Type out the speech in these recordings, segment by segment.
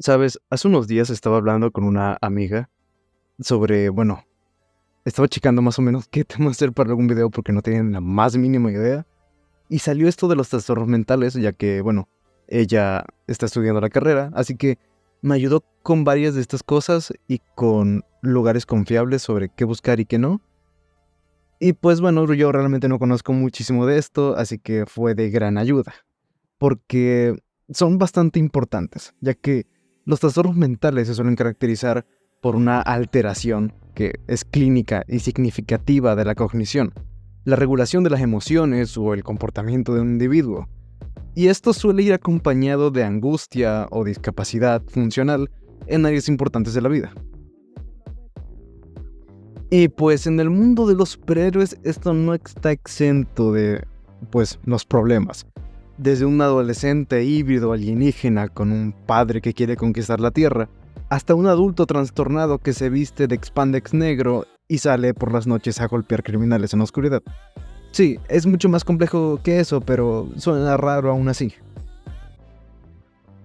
Sabes, hace unos días estaba hablando con una amiga sobre, estaba checando más o menos qué tema hacer para algún video porque no tenía la más mínima idea. Y salió esto de los trastornos mentales, ya que, ella está estudiando la carrera, así que me ayudó con varias de estas cosas y con lugares confiables sobre qué buscar y qué no. Y pues bueno, yo realmente no conozco muchísimo de esto, así que fue de gran ayuda, porque son bastante importantes, ya que los trastornos mentales se suelen caracterizar por una alteración que es clínica y significativa de la cognición, la regulación de las emociones o el comportamiento de un individuo. Y esto suele ir acompañado de angustia o discapacidad funcional en áreas importantes de la vida. Y pues en el mundo de los superhéroes esto no está exento de, los problemas. Desde un adolescente híbrido alienígena con un padre que quiere conquistar la Tierra, hasta un adulto trastornado que se viste de expandex negro y sale por las noches a golpear criminales en la oscuridad. Sí, es mucho más complejo que eso, pero suena raro aún así.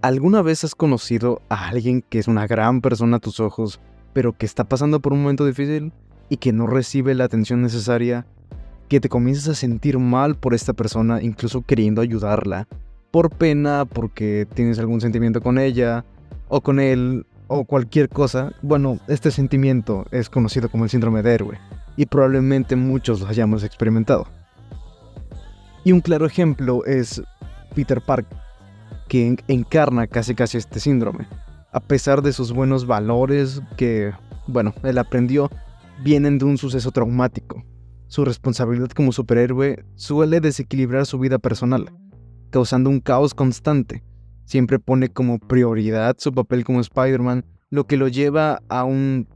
¿Alguna vez has conocido a alguien que es una gran persona a tus ojos, pero que está pasando por un momento difícil y que no recibe la atención necesaria? Que te comienzas a sentir mal por esta persona, incluso queriendo ayudarla, por pena, porque tienes algún sentimiento con ella, o con él, o cualquier cosa. Bueno, este sentimiento es conocido como el síndrome de héroe, y probablemente muchos lo hayamos experimentado. Y un claro ejemplo es Peter Parker, que encarna casi este síndrome. A pesar de sus buenos valores que, él aprendió, vienen de un suceso traumático. Su responsabilidad como superhéroe suele desequilibrar su vida personal, causando un caos constante. Siempre pone como prioridad su papel como Spider-Man, lo que lo lleva a un,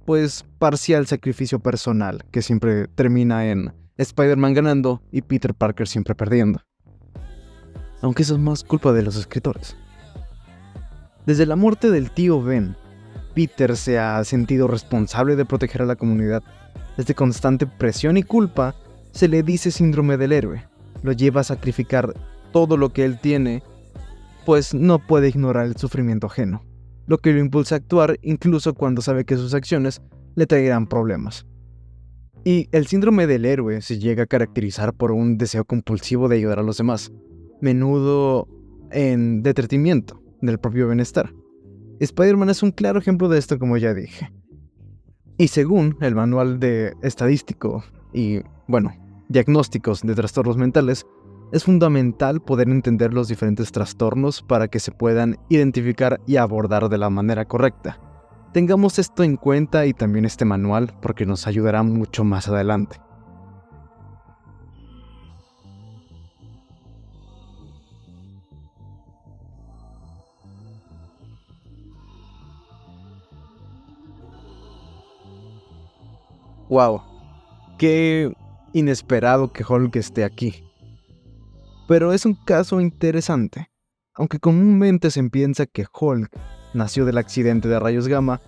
parcial sacrificio personal, que siempre termina en Spider-Man ganando y Peter Parker siempre perdiendo. Aunque eso es más culpa de los escritores. Desde la muerte del tío Ben, Peter se ha sentido responsable de proteger a la comunidad. Desde constante presión y culpa, se le dice síndrome del héroe. Lo lleva a sacrificar todo lo que él tiene, pues no puede ignorar el sufrimiento ajeno, lo que lo impulsa a actuar incluso cuando sabe que sus acciones le traerán problemas. Y el síndrome del héroe se llega a caracterizar por un deseo compulsivo de ayudar a los demás, menudo en detrimento del propio bienestar. Spider-Man es un claro ejemplo de esto, como ya dije. Y según el manual de estadístico y, diagnósticos de trastornos mentales, es fundamental poder entender los diferentes trastornos para que se puedan identificar y abordar de la manera correcta. Tengamos esto en cuenta y también este manual porque nos ayudará mucho más adelante. Wow, qué inesperado que Hulk esté aquí. Pero es un caso interesante. Aunque comúnmente se piensa que Hulk nació del accidente de rayos gamma,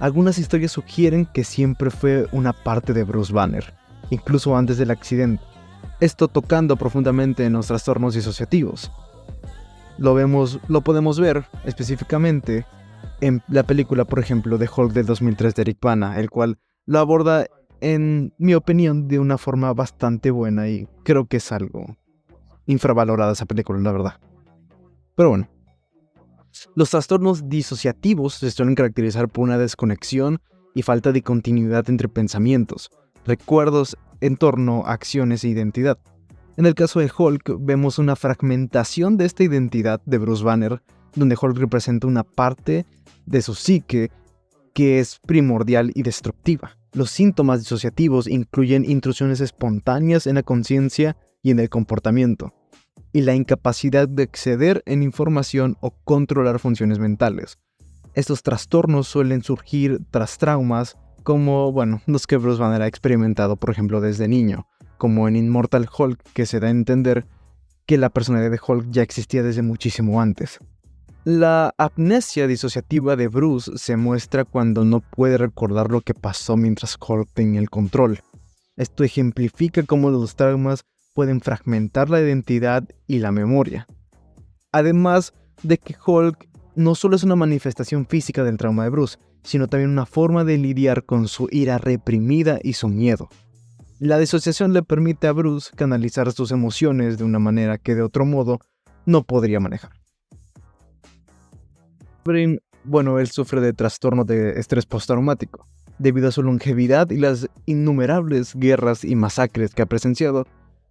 algunas historias sugieren que siempre fue una parte de Bruce Banner, incluso antes del accidente. Esto tocando profundamente en los trastornos disociativos. Lo podemos ver específicamente en la película, por ejemplo, de Hulk del 2003 de Eric Bana, el cual lo aborda, en mi opinión, de una forma bastante buena y creo que es algo infravalorada esa película, la verdad. Pero bueno, los trastornos disociativos se suelen caracterizar por una desconexión y falta de continuidad entre pensamientos, recuerdos, entorno, acciones e identidad. En el caso de Hulk, vemos una fragmentación de esta identidad de Bruce Banner, donde Hulk representa una parte de su psique que es primordial y destructiva. Los síntomas disociativos incluyen intrusiones espontáneas en la conciencia y en el comportamiento, y la incapacidad de acceder en información o controlar funciones mentales. Estos trastornos suelen surgir tras traumas como, los que Bruce Banner ha experimentado, por ejemplo, desde niño, como en Immortal Hulk, que se da a entender que la personalidad de Hulk ya existía desde muchísimo antes. La amnesia disociativa de Bruce se muestra cuando no puede recordar lo que pasó mientras Hulk tenía el control. Esto ejemplifica cómo los traumas pueden fragmentar la identidad y la memoria. Además de que Hulk no solo es una manifestación física del trauma de Bruce, sino también una forma de lidiar con su ira reprimida y su miedo. La disociación le permite a Bruce canalizar sus emociones de una manera que de otro modo no podría manejar. Wolverine, bueno, él sufre de trastorno de estrés postraumático. Debido a su longevidad y las innumerables guerras y masacres que ha presenciado,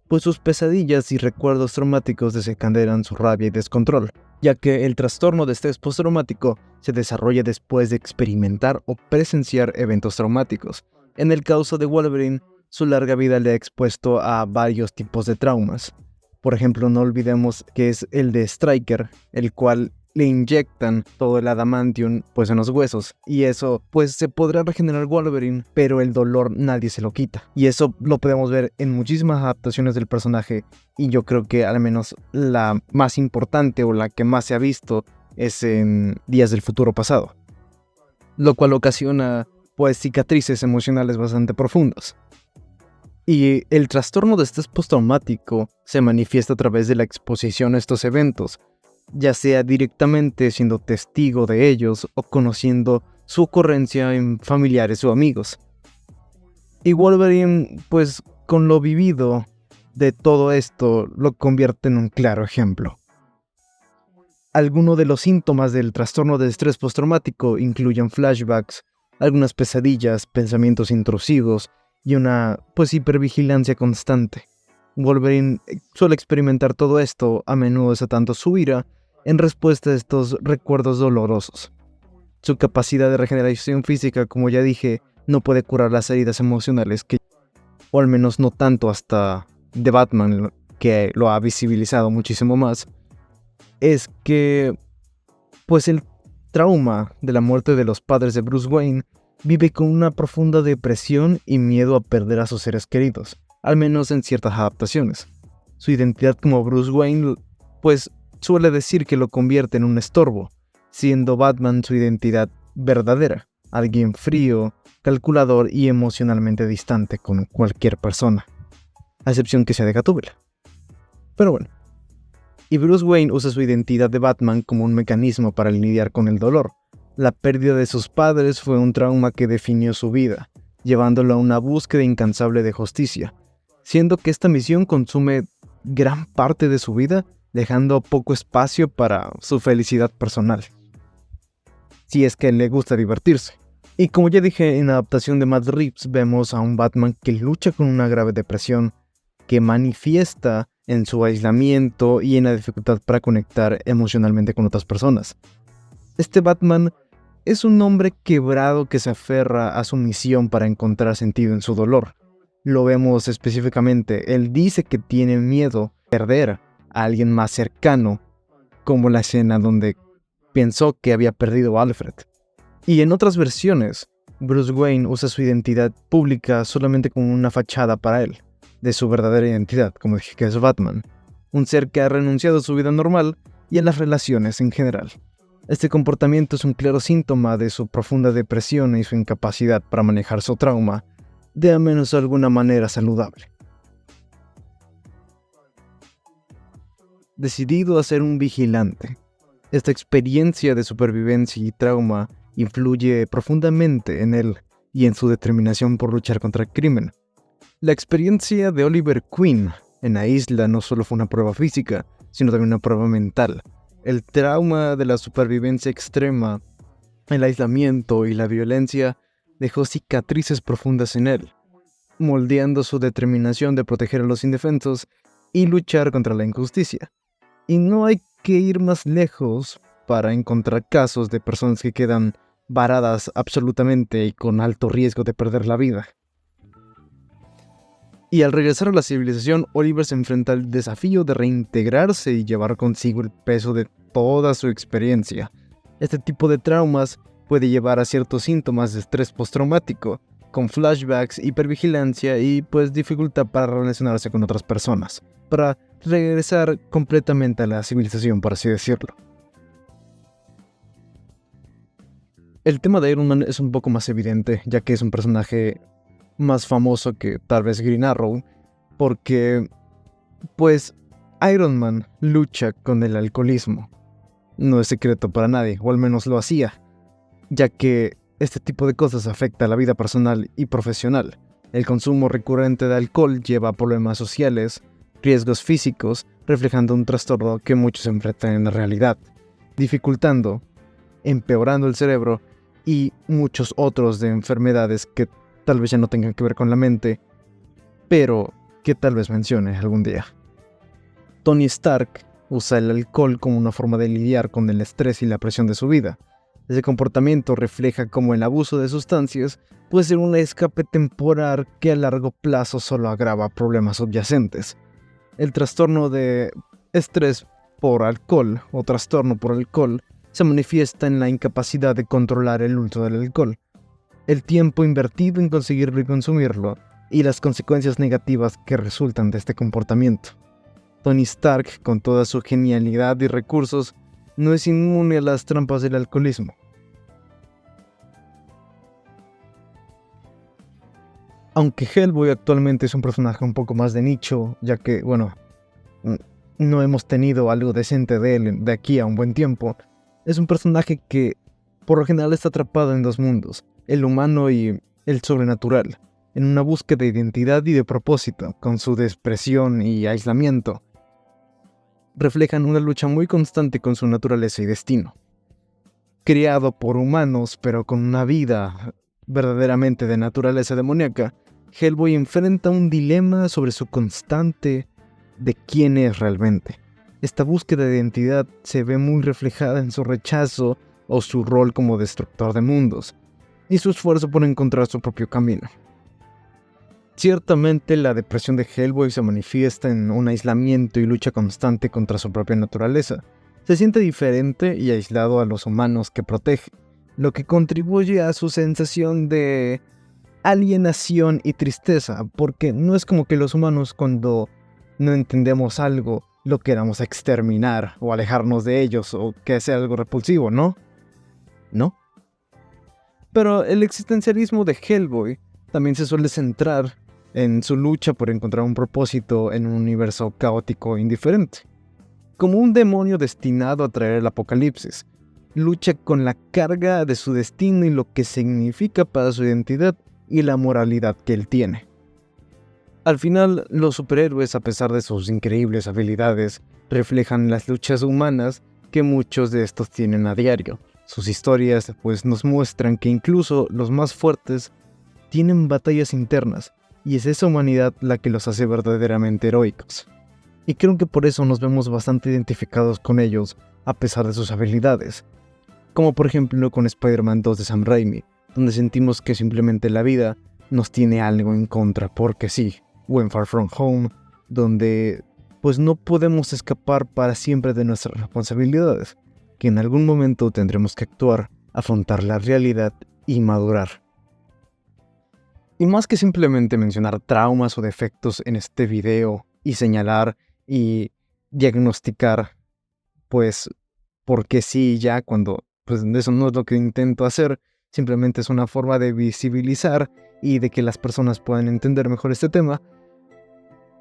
pues sus pesadillas y recuerdos traumáticos desencadenan su rabia y descontrol, ya que el trastorno de estrés postraumático se desarrolla después de experimentar o presenciar eventos traumáticos. En el caso de Wolverine, su larga vida le ha expuesto a varios tipos de traumas. Por ejemplo, no olvidemos que es el de Stryker, el cual le inyectan todo el adamantium pues en los huesos, y eso pues se podrá regenerar Wolverine, pero el dolor nadie se lo quita, y eso lo podemos ver en muchísimas adaptaciones del personaje, y yo creo que al menos la más importante o la que más se ha visto es en Días del Futuro Pasado, lo cual ocasiona pues cicatrices emocionales bastante profundas. Y el trastorno de estrés postraumático se manifiesta a través de la exposición a estos eventos, ya sea directamente siendo testigo de ellos o conociendo su ocurrencia en familiares o amigos. Y Wolverine, pues con lo vivido de todo esto, lo convierte en un claro ejemplo. Algunos de los síntomas del trastorno de estrés postraumático incluyen flashbacks, algunas pesadillas, pensamientos intrusivos y una, pues, hipervigilancia constante. Wolverine suele experimentar todo esto, a menudo desatando su ira en respuesta a estos recuerdos dolorosos. Su capacidad de regeneración física, como ya dije, no puede curar las heridas emocionales, o al menos no tanto hasta The Batman, que lo ha visibilizado muchísimo más. Es que, pues el trauma de la muerte de los padres de Bruce Wayne vive con una profunda depresión y miedo a perder a sus seres queridos, al menos en ciertas adaptaciones. Su identidad como Bruce Wayne, pues suele decir que lo convierte en un estorbo, siendo Batman su identidad verdadera, alguien frío, calculador y emocionalmente distante con cualquier persona, a excepción que sea de Gatúbela. Pero bueno, y Bruce Wayne usa su identidad de Batman como un mecanismo para lidiar con el dolor. La pérdida de sus padres fue un trauma que definió su vida, llevándolo a una búsqueda incansable de justicia, siendo que esta misión consume gran parte de su vida, dejando poco espacio para su felicidad personal, si es que le gusta divertirse. Y como ya dije, en la adaptación de Matt Reeves vemos a un Batman que lucha con una grave depresión, que manifiesta en su aislamiento y en la dificultad para conectar emocionalmente con otras personas. Este Batman es un hombre quebrado que se aferra a su misión para encontrar sentido en su dolor. Lo vemos específicamente, él dice que tiene miedo a perder a alguien más cercano, como la escena donde pensó que había perdido a Alfred. Y en otras versiones, Bruce Wayne usa su identidad pública solamente como una fachada para él, de su verdadera identidad, como dije que es Batman, un ser que ha renunciado a su vida normal y a las relaciones en general. Este comportamiento es un claro síntoma de su profunda depresión y su incapacidad para manejar su trauma de al menos alguna manera saludable. Decidido a ser un vigilante, esta experiencia de supervivencia y trauma influye profundamente en él y en su determinación por luchar contra el crimen. La experiencia de Oliver Queen en la isla no solo fue una prueba física, sino también una prueba mental. El trauma de la supervivencia extrema, el aislamiento y la violencia dejó cicatrices profundas en él, moldeando su determinación de proteger a los indefensos y luchar contra la injusticia. Y no hay que ir más lejos para encontrar casos de personas que quedan varadas absolutamente y con alto riesgo de perder la vida. Y al regresar a la civilización, Oliver se enfrenta al desafío de reintegrarse y llevar consigo el peso de toda su experiencia. Este tipo de traumas puede llevar a ciertos síntomas de estrés postraumático, con flashbacks, hipervigilancia y pues dificultad para relacionarse con otras personas, para regresar completamente a la civilización, por así decirlo. El tema de Iron Man es un poco más evidente, ya que es un personaje más famoso que tal vez Green Arrow, porque pues Iron Man lucha con el alcoholismo. no es secreto para nadie, o al menos lo hacía, ya que este tipo de cosas afecta a la vida personal y profesional. El consumo recurrente de alcohol lleva a problemas sociales, riesgos físicos, reflejando un trastorno que muchos enfrentan en la realidad, dificultando, empeorando el cerebro y muchos otros de enfermedades que tal vez ya no tengan que ver con la mente, pero que tal vez mencione algún día. Tony Stark usa el alcohol como una forma de lidiar con el estrés y la presión de su vida. Ese comportamiento refleja cómo el abuso de sustancias puede ser un escape temporal que a largo plazo solo agrava problemas subyacentes. El trastorno de estrés por alcohol o trastorno por alcohol se manifiesta en la incapacidad de controlar el uso del alcohol, el tiempo invertido en conseguirlo y consumirlo, y las consecuencias negativas que resultan de este comportamiento. Tony Stark, con toda su genialidad y recursos, no es inmune a las trampas del alcoholismo. Aunque Hellboy actualmente es un personaje un poco más de nicho, ya que, no hemos tenido algo decente de él de aquí a un buen tiempo, es un personaje que por lo general está atrapado en dos mundos, el humano y el sobrenatural, en una búsqueda de identidad y de propósito, con su depresión y aislamiento. Reflejan una lucha muy constante con su naturaleza y destino. Criado por humanos, pero con una vida verdaderamente de naturaleza demoníaca, Hellboy enfrenta un dilema sobre su constante de quién es realmente. Esta búsqueda de identidad se ve muy reflejada en su rechazo o su rol como destructor de mundos, y su esfuerzo por encontrar su propio camino. Ciertamente la depresión de Hellboy se manifiesta en un aislamiento y lucha constante contra su propia naturaleza. Se siente diferente y aislado a los humanos que protege, lo que contribuye a su sensación de alienación y tristeza, porque no es como que los humanos cuando no entendemos algo lo queramos exterminar o alejarnos de ellos o que sea algo repulsivo, ¿no? ¿No? Pero el existencialismo de Hellboy también se suele centrar en su lucha por encontrar un propósito en un universo caótico e indiferente. Como un demonio destinado a traer el apocalipsis, lucha con la carga de su destino y lo que significa para su identidad y la moralidad que él tiene. Al final, los superhéroes, a pesar de sus increíbles habilidades, reflejan las luchas humanas que muchos de estos tienen a diario. Sus historias, pues, nos muestran que incluso los más fuertes tienen batallas internas, y es esa humanidad la que los hace verdaderamente heroicos. Y creo que por eso nos vemos bastante identificados con ellos, a pesar de sus habilidades. Como por ejemplo con Spider-Man 2 de Sam Raimi, donde sentimos que simplemente la vida nos tiene algo en contra porque sí, o en Far From Home, donde pues no podemos escapar para siempre de nuestras responsabilidades, que en algún momento tendremos que actuar, afrontar la realidad y madurar. Y más que simplemente mencionar traumas o defectos en este video y señalar y diagnosticar, pues, porque sí, ya cuando, pues eso no es lo que intento hacer, simplemente es una forma de visibilizar y de que las personas puedan entender mejor este tema,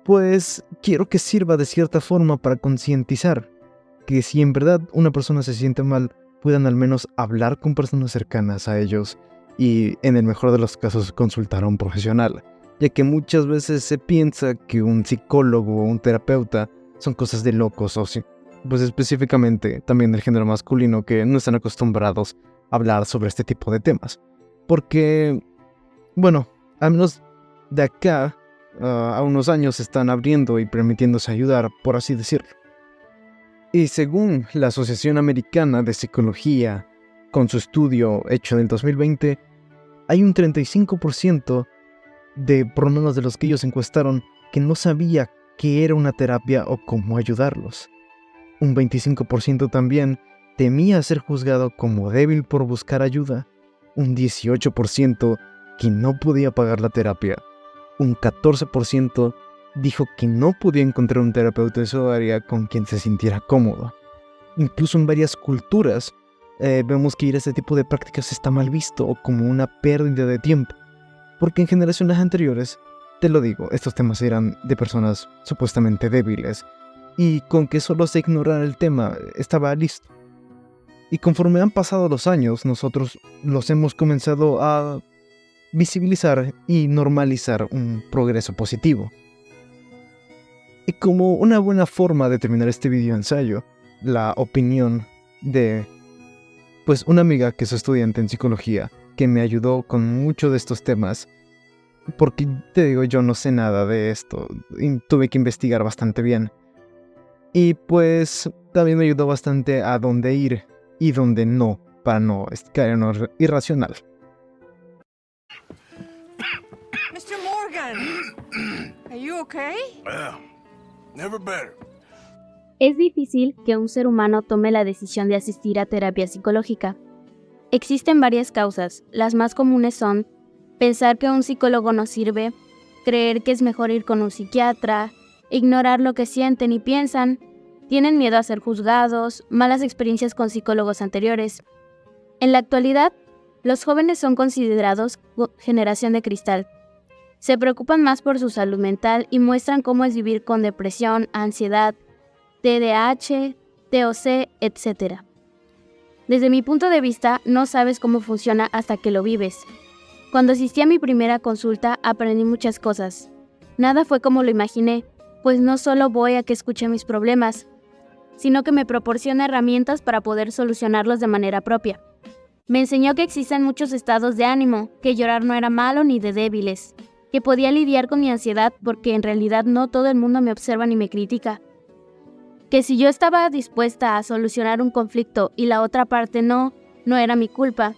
pues quiero que sirva de cierta forma para concientizar que si en verdad una persona se siente mal, puedan al menos hablar con personas cercanas a ellos y, en el mejor de los casos, consultar a un profesional, ya que muchas veces se piensa que un psicólogo o un terapeuta son cosas de locos o pues específicamente también del género masculino que no están acostumbrados a hablar sobre este tipo de temas. Porque, bueno, al menos de acá a unos años se están abriendo y permitiéndose ayudar, por así decirlo. Y según la Asociación Americana de Psicología, con su estudio hecho en el 2020, hay un 35% de, por lo menos de los que ellos encuestaron, que no sabía qué era una terapia o cómo ayudarlos. Un 25% también temía ser juzgado como débil por buscar ayuda. Un 18% que no podía pagar la terapia. Un 14% dijo que no podía encontrar un terapeuta de su área con quien se sintiera cómodo. Incluso en varias culturas vemos que ir a este tipo de prácticas está mal visto o como una pérdida de tiempo. Porque en generaciones anteriores, te lo digo, estos temas eran de personas supuestamente débiles. Y con que solo se ignorara el tema, estaba listo. Y conforme han pasado los años, nosotros los hemos comenzado a visibilizar y normalizar un progreso positivo. Y como una buena forma de terminar este video ensayo, la opinión de una amiga que es estudiante en psicología, que me ayudó con mucho de estos temas, porque te digo, yo no sé nada de esto, y tuve que investigar bastante bien. Y pues también me ayudó bastante a dónde ir y dónde no, para no caer en lo irracional. Mr. Morgan, are you okay? Well, never better. Es difícil que un ser humano tome la decisión de asistir a terapia psicológica. Existen varias causas. Las más comunes son pensar que un psicólogo no sirve, creer que es mejor ir con un psiquiatra, ignorar lo que sienten y piensan, tienen miedo a ser juzgados, malas experiencias con psicólogos anteriores. En la actualidad, los jóvenes son considerados generación de cristal. Se preocupan más por su salud mental y muestran cómo es vivir con depresión, ansiedad, TDAH, TOC, etc. Desde mi punto de vista, no sabes cómo funciona hasta que lo vives. Cuando asistí a mi primera consulta, aprendí muchas cosas. Nada fue como lo imaginé, pues no solo voy a que escuche mis problemas, sino que me proporciona herramientas para poder solucionarlos de manera propia. Me enseñó que existen muchos estados de ánimo, que llorar no era malo ni de débiles, que podía lidiar con mi ansiedad porque en realidad no todo el mundo me observa ni me critica, que si yo estaba dispuesta a solucionar un conflicto y la otra parte no era mi culpa,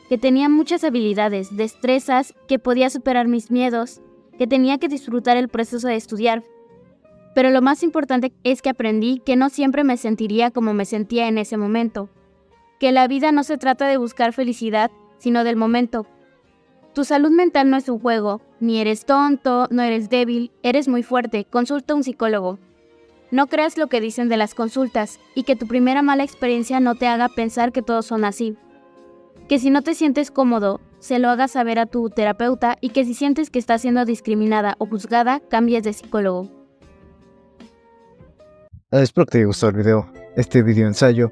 que tenía muchas habilidades, destrezas, que podía superar mis miedos, que tenía que disfrutar el proceso de estudiar. Pero lo más importante es que aprendí que no siempre me sentiría como me sentía en ese momento, que la vida no se trata de buscar felicidad, sino del momento. Tu salud mental no es un juego, ni eres tonto, no eres débil, eres muy fuerte, consulta a un psicólogo. No creas lo que dicen de las consultas y que tu primera mala experiencia no te haga pensar que todos son así. Que si no te sientes cómodo, se lo hagas saber a tu terapeuta y que si sientes que estás siendo discriminada o juzgada, cambies de psicólogo. Espero que te haya gustado el video, este video ensayo.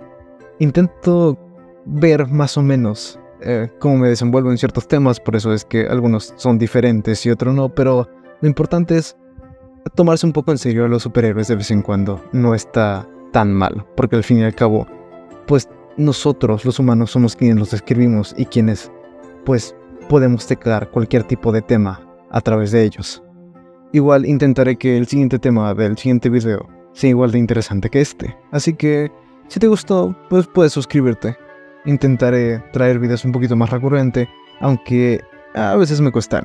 Intento ver más o menos cómo me desenvuelvo en ciertos temas, por eso es que algunos son diferentes y otros no, pero lo importante es tomarse un poco en serio a los superhéroes de vez en cuando. No está tan mal, porque al fin y al cabo, pues nosotros los humanos somos quienes los escribimos y quienes pues podemos teclar cualquier tipo de tema a través de ellos. Igual intentaré que el siguiente tema del siguiente video sea igual de interesante que este, así que si te gustó, pues puedes suscribirte. Intentaré traer videos un poquito más recurrente, aunque a veces me cuesta.